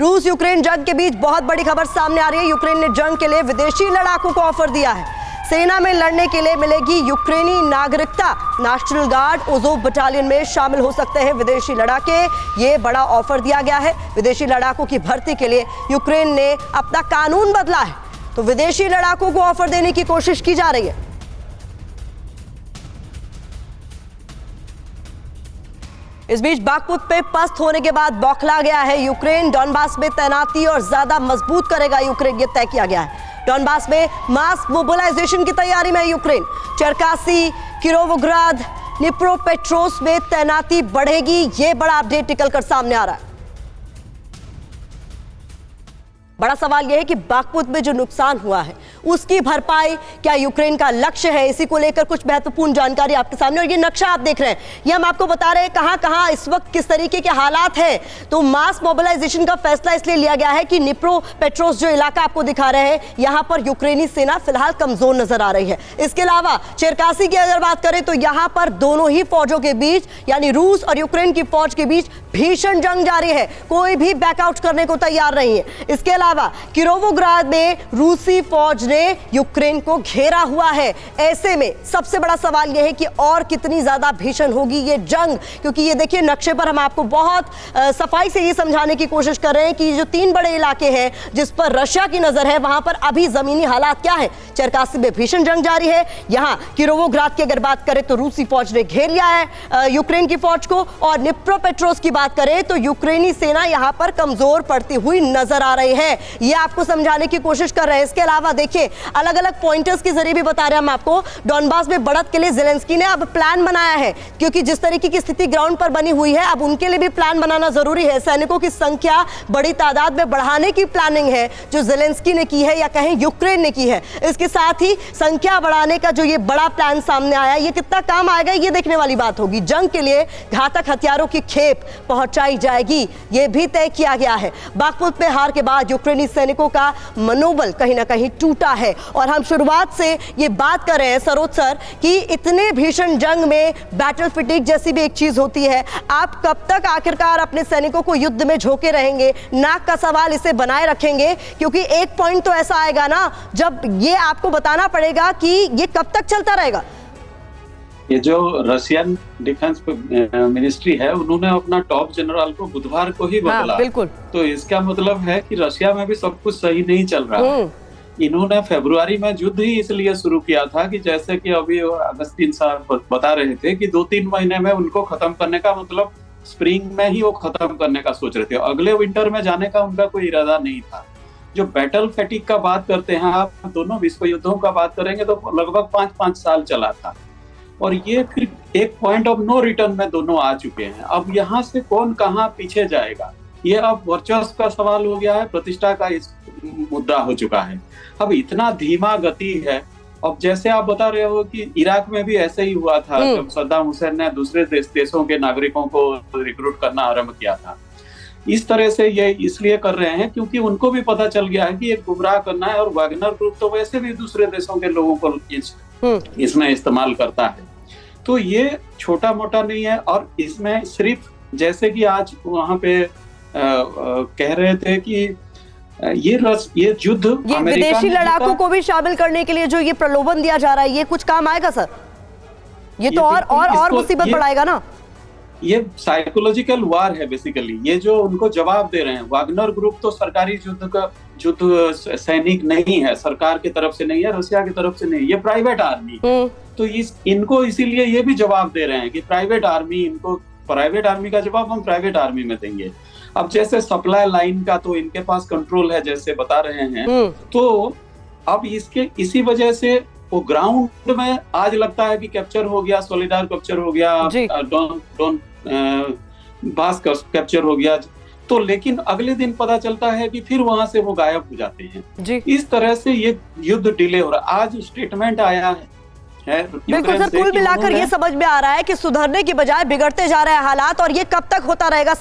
रूस यूक्रेन जंग के बीच बहुत बड़ी खबर सामने आ रही है। यूक्रेन ने जंग के लिए विदेशी लड़ाकों को ऑफर दिया है। सेना में लड़ने के लिए मिलेगी यूक्रेनी नागरिकता। नेशनल गार्ड ओज़ोव बटालियन में शामिल हो सकते हैं विदेशी लड़ाके। ये बड़ा ऑफर दिया गया है। विदेशी लड़ाकों की भर्ती के लिए यूक्रेन ने अपना कानून बदला है, तो विदेशी लड़ाकों को ऑफर देने की कोशिश की जा रही है। इस बीच बाखमुत पे पस्त होने के बाद बौखला गया है यूक्रेन। डॉनबास में तैनाती और ज्यादा मजबूत करेगा यूक्रेन, ये तय किया गया है। डॉनबास में मास मोबिलाइजेशन की तैयारी में है यूक्रेन। चरकासी, किरोवोग्राद, निप्रोपेट्रोव्स्क में तैनाती बढ़ेगी। ये बड़ा अपडेट निकलकर सामने आ रहा है। बड़ा सवाल यह है कि बाखमुत में जो नुकसान हुआ है उसकी भरपाई क्या यूक्रेन का लक्ष्य है? इसी को लेकर कुछ महत्वपूर्ण जानकारी आपके सामने। और ये नक्शा आप देख रहे हैं, ये हम आपको बता रहे हैं कहां कहां इस वक्त किस तरीके के हालात हैं। तो मास मोबिलाइजेशन का फैसला इसलिए लिया गया है कि निप्रोपेट्रोव्स्क जो इलाका आपको दिखा रहे हैं, यहां पर यूक्रेनी सेना फिलहाल कमजोर नजर आ रही है। इसके अलावा चेरकासी की अगर बात करें तो यहां पर दोनों ही फौजों के बीच, यानी रूस और यूक्रेन की फौज के बीच भीषण जंग जारी है। कोई भी बैकआउट करने को तैयार नहीं है। इसके अलावा किरोवोग्राद में रूसी फौज ने यूक्रेन को घेरा हुआ है। ऐसे में सबसे बड़ा सवाल यह है कि और कितनी ज्यादा भीषण होगी ये जंग, क्योंकि ये देखिए नक्शे पर हम आपको बहुत सफाई से ये समझाने की कोशिश कर रहे हैं कि जो 3 बड़े इलाके हैं जिस पर रशिया की नजर है, वहां पर अभी जमीनी हालात क्या है। चरकासी में भीषण जंग जारी है। यहां किरोवोग्राद की अगर बात करें तो रूसी फौज ने घेर लिया है यूक्रेन की फौज को। और निप्रोपेट्रोव्स्क की बात करें तो यूक्रेनी सेना यहां पर कमजोर पड़ती हुई नजर आ रही है। ये आपको समझाने की कोशिश कर रहे हैं। इसके अलावा देखिए अलग अलग पॉइंटर्स के जरिए भी बता रहे हैं हम आपको। डॉनबास में बढ़त के लिए ज़ेलेंस्की ने अब प्लान बनाया है, क्योंकि जिस तरीके की स्थिति ग्राउंड पर बनी हुई है, अब उनके लिए भी प्लान बनाना जरूरी है। सैनिकों की संख्या बड़ी तादाद में बढ़ाने की प्लानिंग है जो ज़ेलेंस्की ने की है या कहें यूक्रेन ने की है। इसके साथ ही संख्या बढ़ाने का जो ये बड़ा प्लान सामने आया, ये कितना काम आएगा ये देखने वाली बात होगी। जंग के लिए घातक हथियारों की खेप पहुंचाई जाएगी, ये भी तय किया गया है। बाखमुत में हार के बाद यूक्रेनी सैनिकों का मनोबल कहीं ना कहीं टूटा है। और हम शुरुआत से ये बात कर रहे हैं सरोज सर कि इतने भीषण जंग में बैटल फटीग जैसी भी एक चीज होती है। आप कब तक आखिरकार अपने सैनिकों को युद्ध में झोंके रहेंगे? नाक का सवाल इसे बनाए रखेंगे, क्योंकि एक पॉइंट तो ऐसा आएगा ना जब ये आपको बताना पड़ेगा कि ये कब तक चलता रहेगा। ये जो रशियन डिफेंस मिनिस्ट्री है, उन्होंने अपना टॉप जनरल को बुधवार को ही बदला। बिल्कुल। तो इसका मतलब है कि रशिया में भी सब कुछ सही नहीं चल रहा है। इन्होंने फरवरी में युद्ध ही इसलिए शुरू किया था कि जैसे कि अभी अगस्तीन साहब बता रहे थे कि 2-3 महीने में उनको खत्म करने का, मतलब स्प्रिंग में ही वो खत्म करने का सोच रहे थे। अगले विंटर में जाने का उनका कोई इरादा नहीं था। जो बैटल फैटिक का बात करते हैं आप, दोनों विश्व युद्धों का बात करेंगे तो लगभग 5-5 साल चला था। और ये फिर एक पॉइंट ऑफ नो रिटर्न में दोनों आ चुके हैं। अब यहाँ से कौन कहाँ पीछे जाएगा, ये अब वर्चस्व का सवाल हो गया है, प्रतिष्ठा का इस मुद्दा हो चुका है। अब इतना धीमा गति है। अब जैसे आप बता रहे हो कि इराक में भी ऐसे ही हुआ था जब सद्दाम हुसैन ने दूसरे देशों के नागरिकों को रिक्रूट करना आरंभ किया था। इस तरह से ये इसलिए कर रहे हैं क्योंकि उनको भी पता चल गया है कि ये गुमराह करना है। और वैगनर ग्रुप तो वैसे भी दूसरे देशों के लोगों को इसमें इस्तेमाल करता है। तो ये छोटा मोटा नहीं है। और इसमें सिर्फ जैसे कि आज वहां पे कह रहे थे कि ये युद्ध ये विदेशी लड़ाकों को भी शामिल करने के लिए जो ये प्रलोभन दिया जा रहा है, ये कुछ काम आएगा सर? ये तो और मुसीबत बढ़ाएगा ना। ये साइकोलॉजिकल वार है बेसिकली। ये जो उनको जवाब दे रहे हैं, वागनर ग्रुप तो सरकारी युद्ध सैनिक नहीं है, सरकार की तरफ से नहीं है, रशिया की तरफ से नहीं, ये प्राइवेट आर्मी। तो इनको इसीलिए ये भी जवाब दे रहे हैं कि प्राइवेट आर्मी का जवाब हम प्राइवेट आर्मी में देंगे। अब जैसे सप्लाई लाइन का तो इनके पास कंट्रोल है, जैसे बता रहे हैं। तो अब इसी वजह से वो ग्राउंड में आज लगता है कि कैप्चर हो गया, सोलिडार कैप्चर हो गया, डॉन बास कैप्चर हो गया। तो लेकिन अगले दिन पता चलता है कि फिर वहां से वो गायब हो जाते हैं। इस तरह से ये युद्ध डिले हो रहा है। आज स्टेटमेंट आया है बिल्कुल सर, कुल मिलाकर ये समझ में आ रहा है कि सुधरने की बजाय बिगड़ते जा रहे हैं हालात, और ये कब तक होता रहेगा